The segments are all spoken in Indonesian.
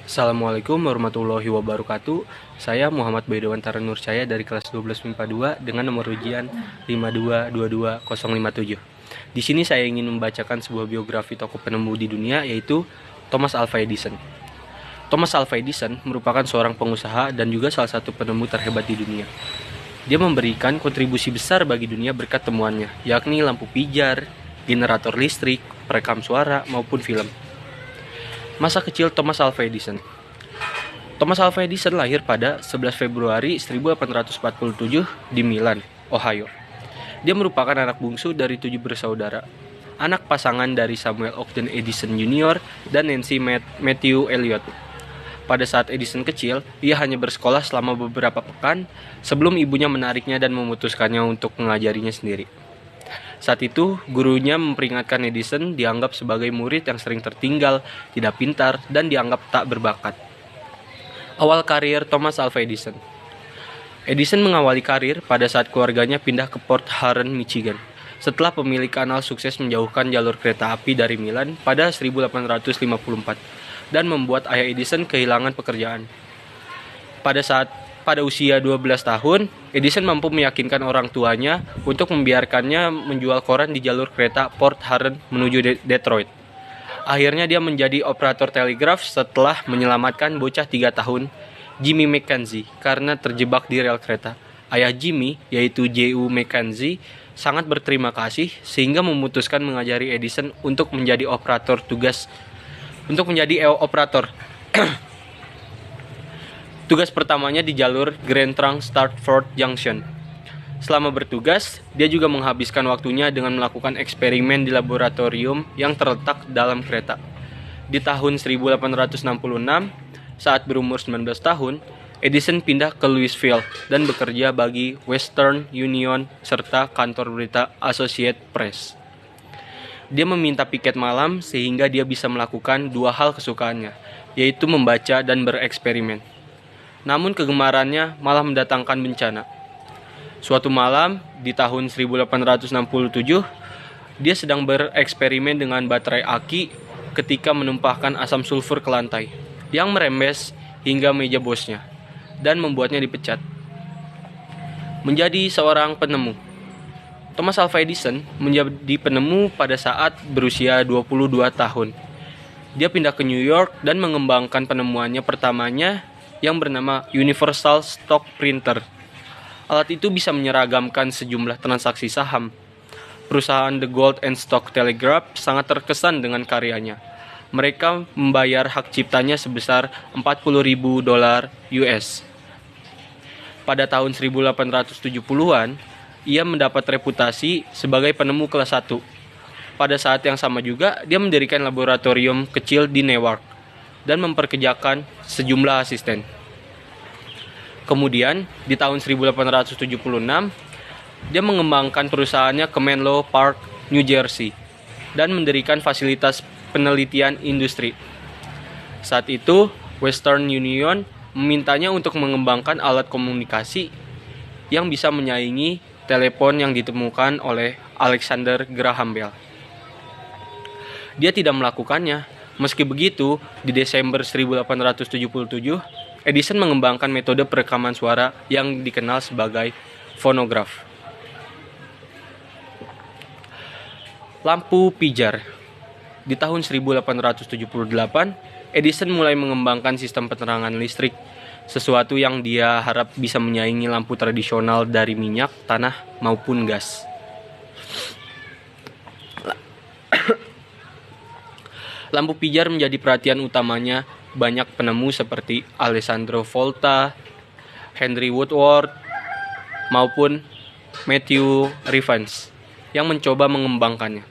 Assalamualaikum warahmatullahi wabarakatuh. Saya Muhammad Baidawantara Nurcaya dari kelas 12 MIPA 2 dengan nomor ujian 5222057. Di sini saya ingin membacakan sebuah biografi tokoh penemu di dunia, yaitu Thomas Alva Edison. Thomas Alva Edison merupakan seorang pengusaha dan juga salah satu penemu terhebat di dunia. Dia memberikan kontribusi besar bagi dunia berkat temuannya, yakni lampu pijar, generator listrik, perekam suara, maupun film. Masa kecil Thomas Alva Edison. Thomas Alva Edison lahir pada 11 Februari 1847 di Milan, Ohio. Dia merupakan anak bungsu dari 7 bersaudara, anak pasangan dari Samuel Ogden Edison Jr. dan Nancy Matthew Elliot. Pada saat Edison kecil, ia hanya bersekolah selama beberapa pekan sebelum ibunya menariknya dan memutuskannya untuk mengajarinya sendiri. Saat itu, gurunya memperingatkan Edison dianggap sebagai murid yang sering tertinggal, tidak pintar, dan dianggap tak berbakat. Awal karir Thomas Alva Edison. Edison mengawali karir pada saat keluarganya pindah ke Port Huron, Michigan, setelah pemilik kanal sukses menjauhkan jalur kereta api dari Milan pada 1854 dan membuat ayah Edison kehilangan pekerjaan. Pada usia 12 tahun, Edison mampu meyakinkan orang tuanya untuk membiarkannya menjual koran di jalur kereta Port Huron menuju Detroit. Akhirnya dia menjadi operator telegraf setelah menyelamatkan bocah 3 tahun, Jimmy McKenzie, karena terjebak di rel kereta. Ayah Jimmy, yaitu J.U. McKenzie, sangat berterima kasih sehingga memutuskan mengajari Edison untuk menjadi operator. Tugas pertamanya di jalur Grand Trunk Stratford Junction. Selama bertugas, dia juga menghabiskan waktunya dengan melakukan eksperimen di laboratorium yang terletak dalam kereta. Di tahun 1866, saat berumur 19 tahun, Edison pindah ke Louisville dan bekerja bagi Western Union serta kantor berita Associated Press. Dia meminta piket malam sehingga dia bisa melakukan 2 hal kesukaannya, yaitu membaca dan bereksperimen. Namun kegemarannya malah mendatangkan bencana. Suatu malam di tahun 1867, dia sedang bereksperimen dengan baterai aki ketika menumpahkan asam sulfur ke lantai, yang merembes hingga meja bosnya dan membuatnya dipecat. Menjadi seorang penemu. Thomas Alva Edison menjadi penemu pada saat berusia 22 tahun. Dia pindah ke New York dan mengembangkan penemuannya pertamanya yang bernama Universal Stock Printer. Alat itu bisa menyeragamkan sejumlah transaksi saham. Perusahaan The Gold and Stock Telegraph sangat terkesan dengan karyanya. Mereka membayar hak ciptanya sebesar $40.000 US. Pada tahun 1870-an, ia mendapat reputasi sebagai penemu kelas 1. Pada saat yang sama juga, dia mendirikan laboratorium kecil di Newark dan memperkerjakan sejumlah asisten. Kemudian, di tahun 1876, dia mengembangkan perusahaannya ke Menlo Park, New Jersey, dan mendirikan fasilitas penelitian industri. Saat itu, Western Union memintanya untuk mengembangkan alat komunikasi yang bisa menyaingi telepon yang ditemukan oleh Alexander Graham Bell. Dia tidak melakukannya. Meski begitu, di Desember 1877, Edison mengembangkan metode perekaman suara yang dikenal sebagai fonograf. Lampu pijar. Di tahun 1878, Edison mulai mengembangkan sistem penerangan listrik, sesuatu yang dia harap bisa menyaingi lampu tradisional dari minyak, tanah, maupun gas. Lampu pijar menjadi perhatian utamanya banyak penemu seperti Alessandro Volta, Henry Woodward, maupun Matthew Revens yang mencoba mengembangkannya.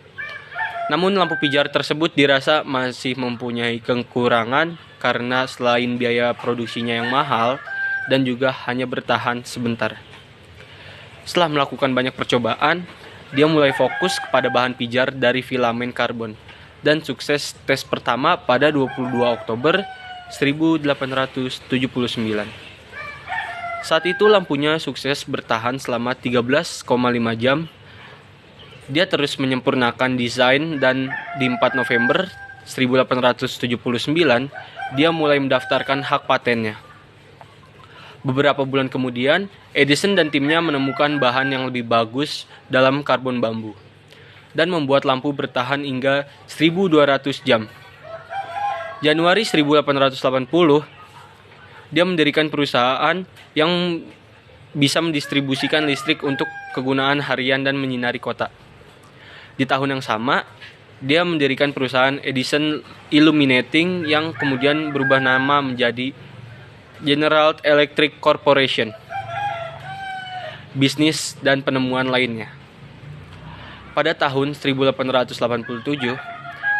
Namun lampu pijar tersebut dirasa masih mempunyai kekurangan karena selain biaya produksinya yang mahal dan juga hanya bertahan sebentar. Setelah melakukan banyak percobaan, dia mulai fokus kepada bahan pijar dari filamen karbon dan sukses tes pertama pada 22 Oktober 1879. Saat itu lampunya sukses bertahan selama 13,5 jam. Dia terus menyempurnakan desain dan di 4 November 1879, dia mulai mendaftarkan hak patennya. Beberapa bulan kemudian, Edison dan timnya menemukan bahan yang lebih bagus dalam karbon bambu dan membuat lampu bertahan hingga 1200 jam. Januari 1880, dia mendirikan perusahaan yang bisa mendistribusikan listrik untuk kegunaan harian dan menyinari kota. Di tahun yang sama, dia mendirikan perusahaan Edison Illuminating yang kemudian berubah nama menjadi General Electric Corporation. Bisnis dan penemuan lainnya. Pada tahun 1887,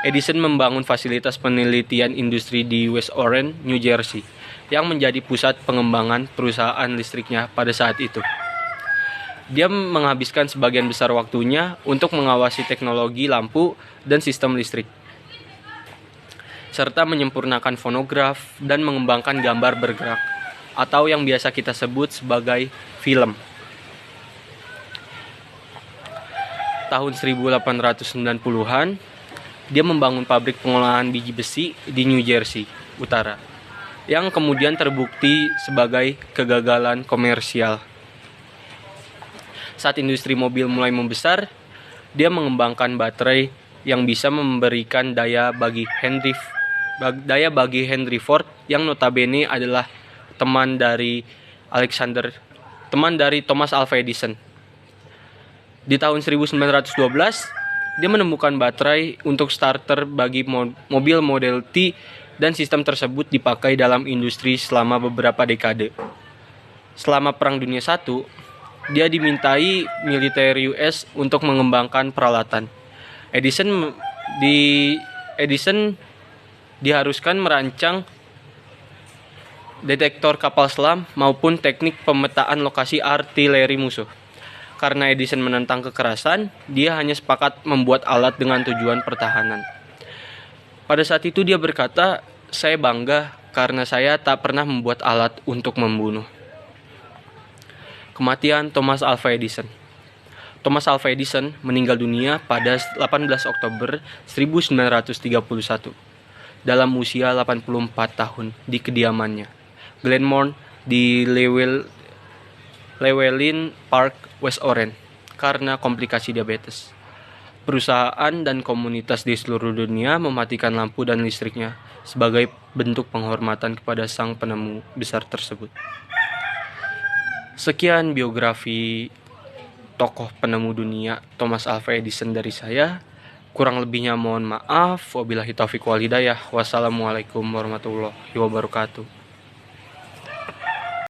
Edison membangun fasilitas penelitian industri di West Orange, New Jersey, yang menjadi pusat pengembangan perusahaan listriknya pada saat itu. Dia menghabiskan sebagian besar waktunya untuk mengawasi teknologi lampu dan sistem listrik, serta menyempurnakan fonograf dan mengembangkan gambar bergerak, atau yang biasa kita sebut sebagai film. Tahun 1890-an, dia membangun pabrik pengolahan biji besi di New Jersey Utara, yang kemudian terbukti sebagai kegagalan komersial. Saat industri mobil mulai membesar, dia mengembangkan baterai yang bisa memberikan daya bagi Henry Ford, yang notabene adalah teman dari Thomas Alva Edison. Di tahun 1912, dia menemukan baterai untuk starter bagi mobil Model T, dan sistem tersebut dipakai dalam industri selama beberapa dekade. Selama Perang Dunia I, dia dimintai militer US untuk mengembangkan peralatan. Edison diharuskan merancang detektor kapal selam maupun teknik pemetaan lokasi artileri musuh. Karena Edison menentang kekerasan, dia hanya sepakat membuat alat dengan tujuan pertahanan. Pada saat itu dia berkata, "Saya bangga karena saya tak pernah membuat alat untuk membunuh." Kematian Thomas Alva Edison. Thomas Alva Edison meninggal dunia pada 18 Oktober 1931 dalam usia 84 tahun di kediamannya, Glenmore di Llewellyn Park, West Orange, karena komplikasi diabetes. Perusahaan dan komunitas di seluruh dunia mematikan lampu dan listriknya sebagai bentuk penghormatan kepada sang penemu besar tersebut. Sekian biografi tokoh penemu dunia Thomas Alva Edison dari saya. Kurang lebihnya mohon maaf. Wabillahi taufiq wal hidayah. Wassalamualaikum warahmatullahi wabarakatuh.